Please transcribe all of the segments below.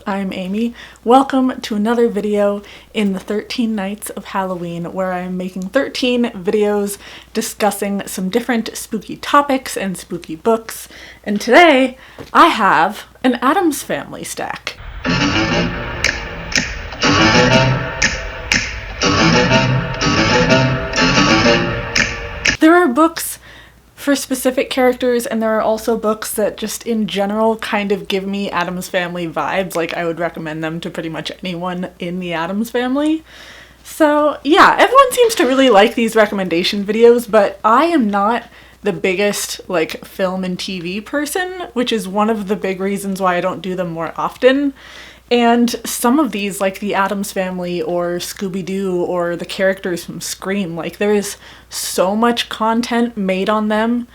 I'm Amy. Welcome to another video in the 13 Nights of Halloween, where I'm making 13 videos discussing some different spooky topics and spooky books. And today I have an Addams Family stack. There are books for specific characters, and there are also books that just in general kind of give me Addams Family vibes. Like, I would recommend them to pretty much anyone in the Addams Family. So yeah, everyone seems to really like these recommendation videos, but I am not the biggest like film and TV person, which is one of the big reasons why I don't do them more often. And some of these, like the Addams Family or Scooby-Doo or the characters from Scream, like there is so much content made on them,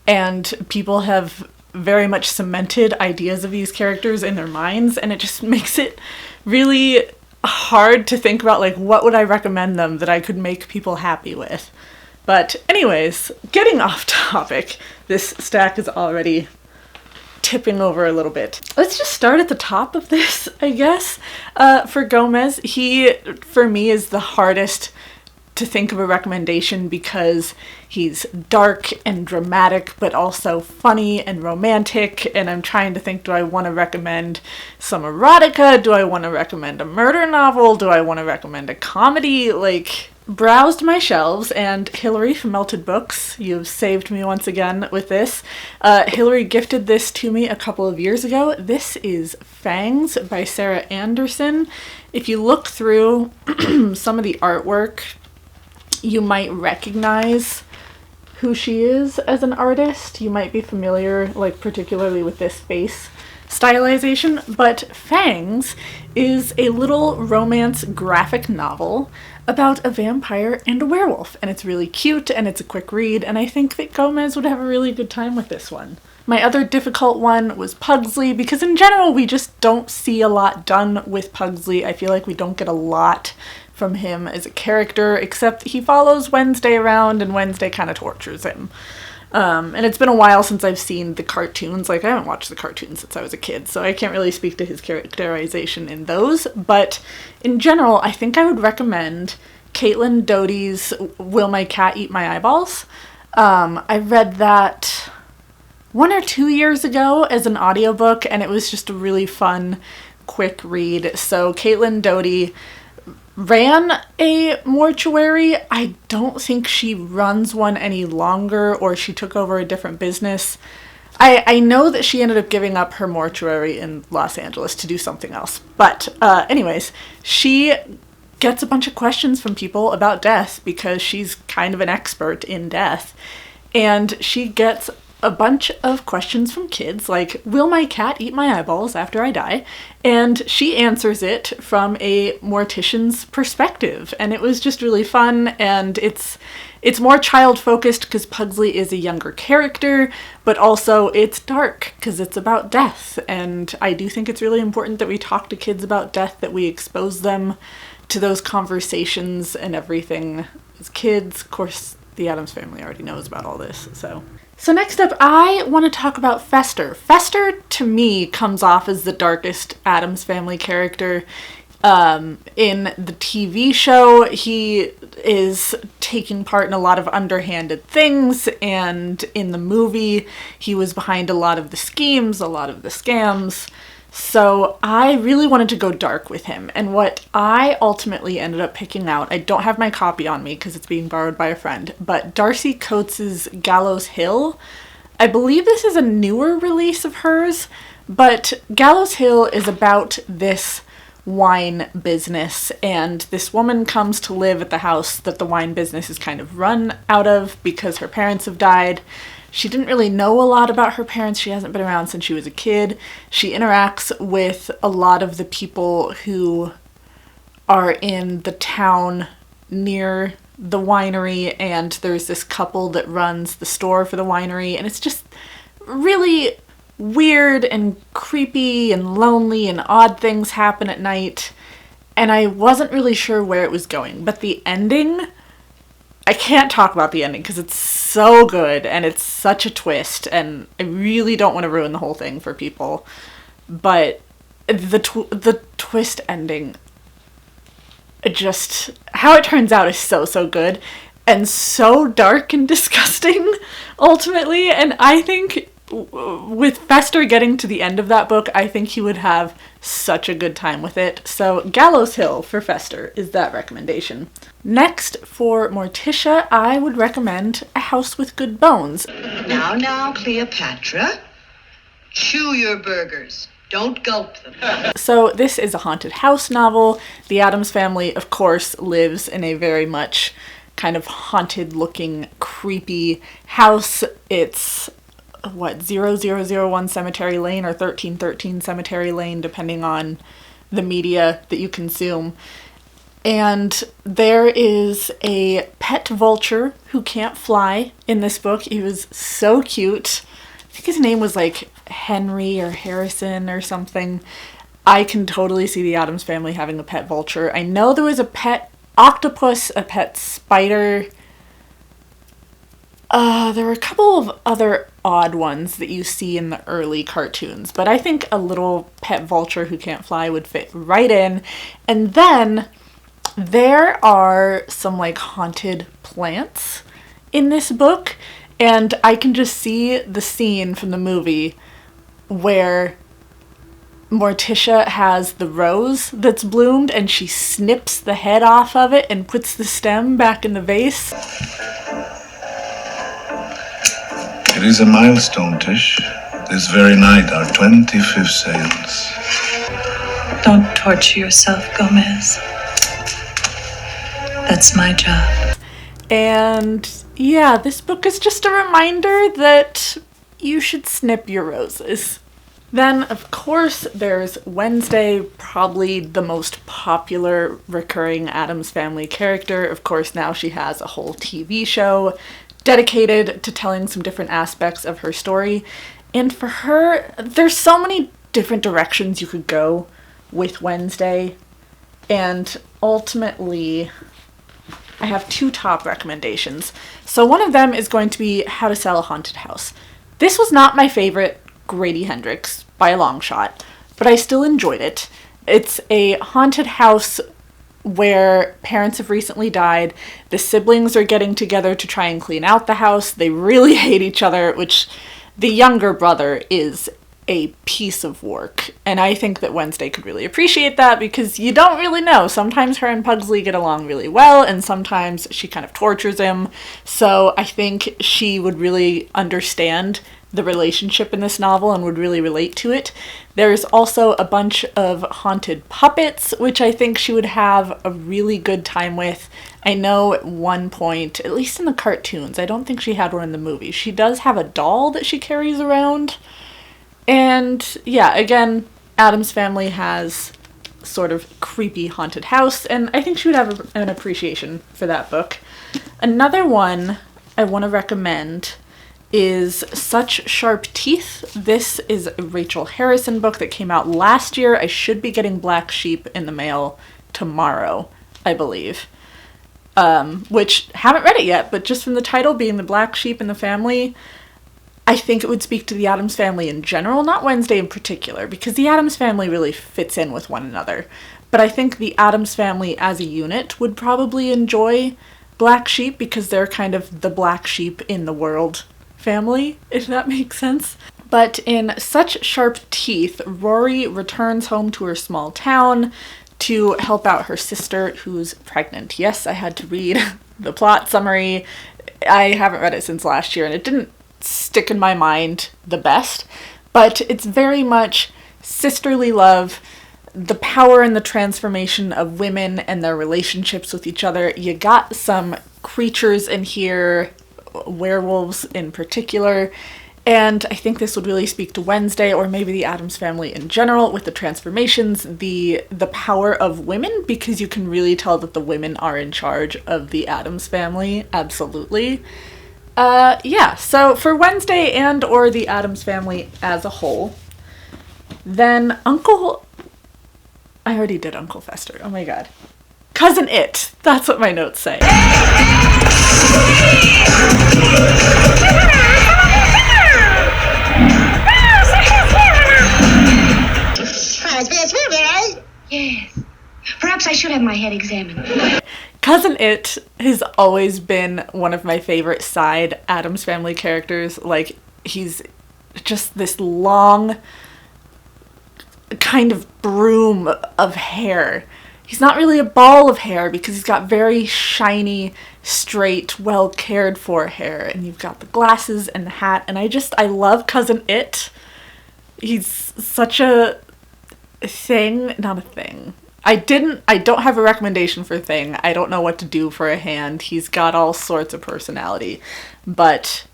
and people have very much cemented ideas of these characters in their minds, and it just makes it really hard to think about like what would I recommend them that I could make people happy with. But anyways, getting off topic, this stack is already tipping over a little bit. Let's just start at the top of this, I guess. For Gomez, he, for me, is the hardest to think of a recommendation because he's dark and dramatic, but also funny and romantic, and I'm trying to think, do I want to recommend some erotica? Do I want to recommend a murder novel? Do I want to recommend a comedy? Like, browsed my shelves, and Hillary from Melted Books, you've saved me once again with this. Hillary gifted this to me a couple of years ago. This is Fangs by Sarah Anderson. If you look through some of the artwork, you might recognize who she is as an artist. You might be familiar, like, particularly with this face stylization, but Fangs is a little romance graphic novel about a vampire and a werewolf, and it's really cute and it's a quick read, and I think that Gomez would have a really good time with this one. My other difficult one was Pugsley, because in general we just don't see a lot done with Pugsley. I feel like we don't get a lot from him as a character, except he follows Wednesday around and Wednesday kind of tortures him. And it's been a while since I've seen the cartoons. Like, I haven't watched the cartoons since I was a kid, so I can't really speak to his characterization in those. But in general, I think I would recommend Caitlin Doty's Will My Cat Eat My Eyeballs? I read that 1 or 2 years ago as an audiobook, and it was just a really fun, quick read. So Caitlin Doty ran a mortuary. I don't think she runs one any longer, or she took over a different business. I know that she ended up giving up her mortuary in Los Angeles to do something else. But anyways, she gets a bunch of questions from people about death because she's kind of an expert in death. And she gets a bunch of questions from kids like, will my cat eat my eyeballs after I die? And she answers it from a mortician's perspective. And it was just really fun, and it's more child-focused because Pugsley is a younger character, but also it's dark because it's about death. And I do think it's really important that we talk to kids about death, that we expose them to those conversations and everything as kids. Of course, the Addams Family already knows about all this, So next up, I want to talk about Fester. Fester, to me, comes off as the darkest Addams Family character. In the TV show, he is taking part in a lot of underhanded things, and in the movie, he was behind a lot of the schemes, a lot of the scams. So I really wanted to go dark with him, and what I ultimately ended up picking out, I don't have my copy on me because it's being borrowed by a friend, but Darcy Coates' Gallows Hill. I believe this is a newer release of hers, but Gallows Hill is about this wine business, and this woman comes to live at the house that the wine business is kind of run out of because her parents have died. She didn't really know a lot about her parents. She hasn't been around since she was a kid. She interacts with a lot of the people who are in the town near the winery, and there's this couple that runs the store for the winery, and it's just really weird and creepy and lonely, and odd things happen at night, and I wasn't really sure where it was going. But the ending, I can't talk about the ending because it's so good and it's such a twist, and I really don't want to ruin the whole thing for people, but the twist ending, just how it turns out is so good and so dark and disgusting ultimately. And I think with Fester getting to the end of that book, I think he would have such a good time with it. So Gallows Hill for Fester is that recommendation. Next, for Morticia, I would recommend A House with Good Bones. Now, Cleopatra, chew your burgers. Don't gulp them. So this is a haunted house novel. The Addams family, of course, lives in a very much kind of haunted looking, creepy house. It's 0001 Cemetery Lane or 1313 Cemetery Lane, depending on the media that you consume. And there is a pet vulture who can't fly in this book. He was so cute. I think his name was like Henry or Harrison or something. I can totally see the Addams family having a pet vulture. I know there was a pet octopus, a pet spider. There were a couple of other odd ones that you see in the early cartoons, but I think a little pet vulture who can't fly would fit right in. And then there are some like haunted plants in this book, and I can just see the scene from the movie where Morticia has the rose that's bloomed and she snips the head off of it and puts the stem back in the vase. It is a milestone, Tish. This very night, our 25th seance. Don't torture yourself, Gomez. That's my job. And yeah, this book is just a reminder that you should snip your roses. Then, of course, there's Wednesday, probably the most popular recurring Addams family character. Of course, now she has a whole TV show dedicated to telling some different aspects of her story. And for her, there's so many different directions you could go with Wednesday. And ultimately, I have two top recommendations. So one of them is going to be How to Sell a Haunted House. This was not my favorite Grady Hendrix by a long shot, but I still enjoyed it. It's a haunted house where parents have recently died. The siblings are getting together to try and clean out the house. They really hate each other, which the younger brother is a piece of work. And I think that Wednesday could really appreciate that because you don't really know. Sometimes her and Pugsley get along really well, and sometimes she kind of tortures him. So I think she would really understand the relationship in this novel and would really relate to it. There's also a bunch of haunted puppets, which I think she would have a really good time with. I know at one point, at least in the cartoons, I don't think she had one in the movie, she does have a doll that she carries around. And yeah, again, Addams family has sort of creepy haunted house, and I think she would have an appreciation for that book. Another one I want to recommend is Such Sharp Teeth. This is a Rachel Harrison book that came out last year. I should be getting Black Sheep in the mail tomorrow, I believe. Which, haven't read it yet, but just from the title being the Black Sheep in the family, I think it would speak to the Addams family in general, not Wednesday in particular, because the Addams family really fits in with one another. But I think the Addams family as a unit would probably enjoy Black Sheep because they're kind of the black sheep in the world family, if that makes sense. But in Such Sharp Teeth, Rory returns home to her small town to help out her sister who's pregnant. Yes, I had to read the plot summary. I haven't read it since last year, and it didn't stick in my mind the best, but it's very much sisterly love, the power and the transformation of women and their relationships with each other. You got some creatures in here, werewolves in particular, and I think this would really speak to Wednesday, or maybe the Addams family in general, with the transformations, the power of women, because you can really tell that the women are in charge of the Addams family, absolutely. Yeah, so for Wednesday and or the Addams family as a whole, then I already did Uncle Fester, oh my god. Cousin It, that's what my notes say. head examined. Cousin It has always been one of my favorite side Addams Family characters. Like, he's just this long kind of broom of hair. He's not really a ball of hair because he's got very shiny, straight, well cared for hair. And you've got the glasses and the hat. And I love Cousin It. He's such a thing, not a thing. I don't have a recommendation for Thing. I don't know what to do for a hand. He's got all sorts of personality. But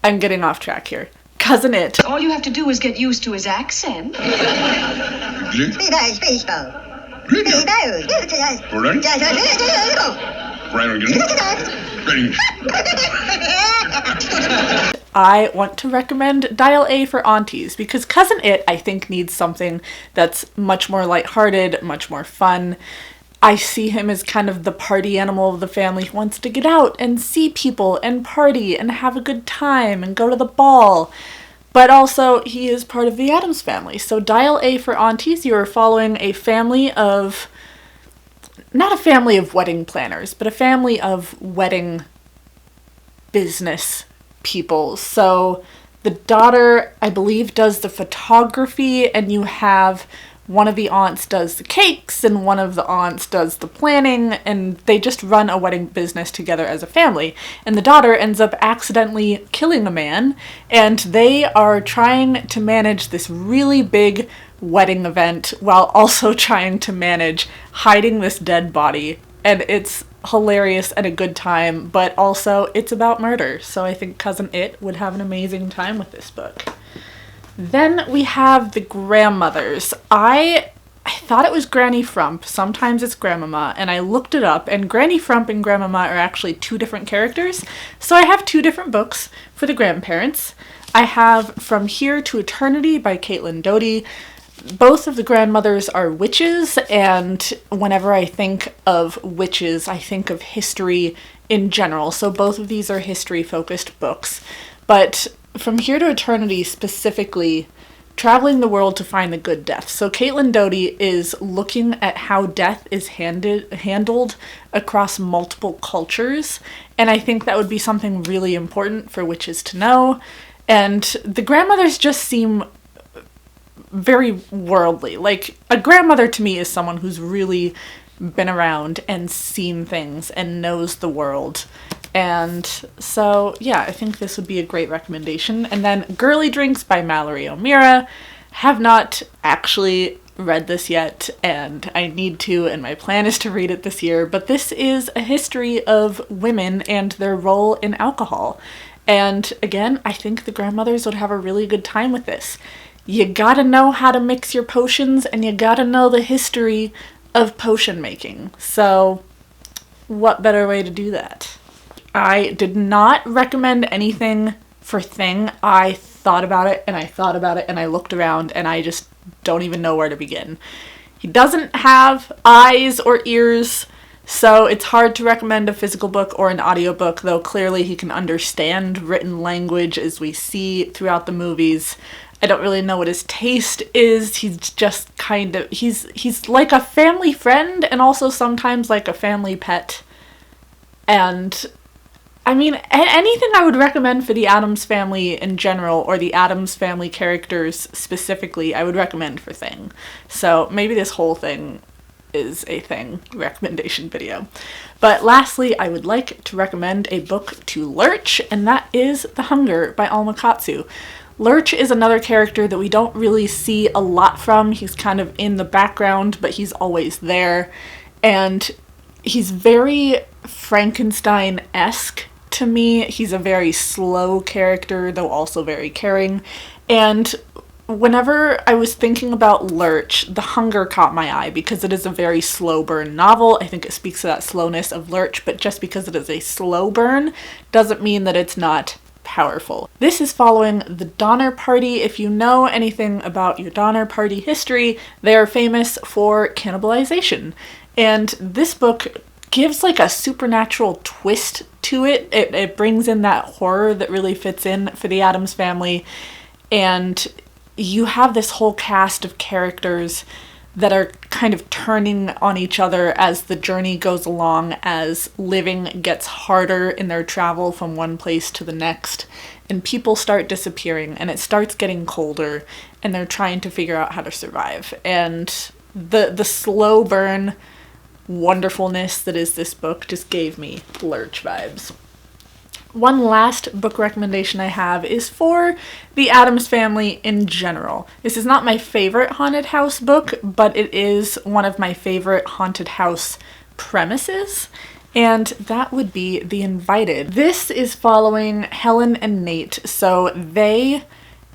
I'm getting off track here. Cousin It. All you have to do is get used to his accent. I want to recommend Dial A for Aunties because Cousin It, I think, needs something that's much more lighthearted, much more fun. I see him as kind of the party animal of the family who wants to get out and see people and party and have a good time and go to the ball. But also, he is part of the Addams Family. So Dial A for Aunties, you are following a family of, not a family of wedding planners, but a family of wedding business people. So the daughter, I believe, does the photography, and you have one of the aunts does the cakes, and one of the aunts does the planning, and they just run a wedding business together as a family. And the daughter ends up accidentally killing a man, and they are trying to manage this really big wedding event while also trying to manage hiding this dead body. And it's hilarious and a good time, but also it's about murder. So I think Cousin It would have an amazing time with this book. Then we have The Grandmothers. I thought it was Granny Frump. Sometimes it's Grandmama, and I looked it up, and Granny Frump and Grandmama are actually two different characters. So I have two different books for the grandparents. I have From Here to Eternity by Caitlin Doughty. Both of the grandmothers are witches, and whenever I think of witches, I think of history in general. So both of these are history-focused books. But From Here to Eternity specifically, traveling the world to find the good death. So Caitlin Doughty is looking at how death is handled across multiple cultures, and I think that would be something really important for witches to know. And the grandmothers just seem very worldly. Like, a grandmother to me is someone who's really been around and seen things and knows the world. And so, yeah, I think this would be a great recommendation. And then Girly Drinks by Mallory O'Meara. Have not actually read this yet, and I need to, and my plan is to read it this year. But this is a history of women and their role in alcohol. And again, I think the grandmothers would have a really good time with this. You gotta know how to mix your potions, and you gotta know the history of potion making. So, what better way to do that? I did not recommend anything for Thing. I thought about it, and I thought about it, and I looked around, and I just don't even know where to begin. He doesn't have eyes or ears, so it's hard to recommend a physical book or an audiobook, though clearly he can understand written language as we see throughout the movies. I don't really know what his taste is. He's just kind of, he's like a family friend and also sometimes like a family pet. And I mean, anything I would recommend for the Addams Family in general, or the Addams Family characters specifically, I would recommend for Thing. So maybe this whole thing is a Thing recommendation video. But lastly, I would like to recommend a book to Lurch, and that is The Hunger by Alma Katsu. Lurch is another character that we don't really see a lot from. He's kind of in the background, but he's always there. And he's very Frankenstein-esque to me. He's a very slow character, though also very caring. And whenever I was thinking about Lurch, The Hunger caught my eye because it is a very slow burn novel. I think it speaks to that slowness of Lurch, but just because it is a slow burn doesn't mean that it's not powerful. This is following the Donner Party. If you know anything about your Donner Party history, they are famous for cannibalization. And this book gives like a supernatural twist to it. It brings in that horror that really fits in for the Addams Family. And you have this whole cast of characters that are kind of turning on each other as the journey goes along, as living gets harder in their travel from one place to the next, and people start disappearing, and it starts getting colder, and they're trying to figure out how to survive. And the slow burn wonderfulness that is this book just gave me Lurch vibes. One last book recommendation I have is for the Addams Family in general. This is not my favorite haunted house book, but it is one of my favorite haunted house premises, and that would be The Invited. This is following Helen and Nate, so they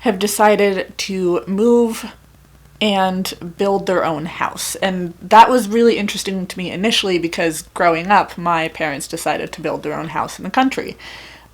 have decided to move and build their own house. And that was really interesting to me initially because growing up, my parents decided to build their own house in the country.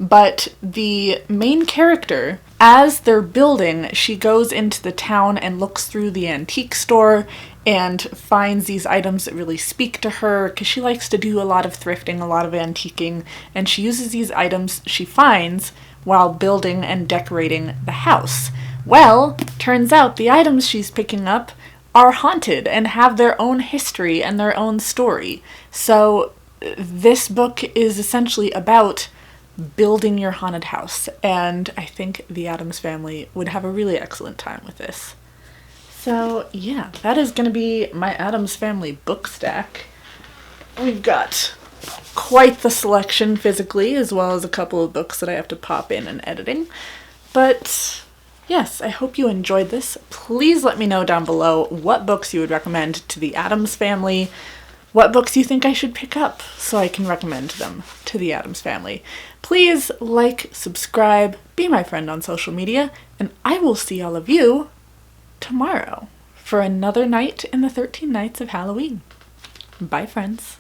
But the main character, as they're building, she goes into the town and looks through the antique store and finds these items that really speak to her because she likes to do a lot of thrifting, a lot of antiquing, and she uses these items she finds while building and decorating the house. Well, turns out the items she's picking up are haunted and have their own history and their own story. So this book is essentially about building your haunted house, and I think the Addams Family would have a really excellent time with this. So yeah, that is going to be my Addams Family book stack. We've got quite the selection physically, as well as a couple of books that I have to pop in and editing. But yes, I hope you enjoyed this. Please let me know down below what books you would recommend to the Addams Family, what books you think I should pick up so I can recommend them to the Addams Family. Please like, subscribe, be my friend on social media, and I will see all of you tomorrow for another night in the 13 Nights of Halloween. Bye, friends.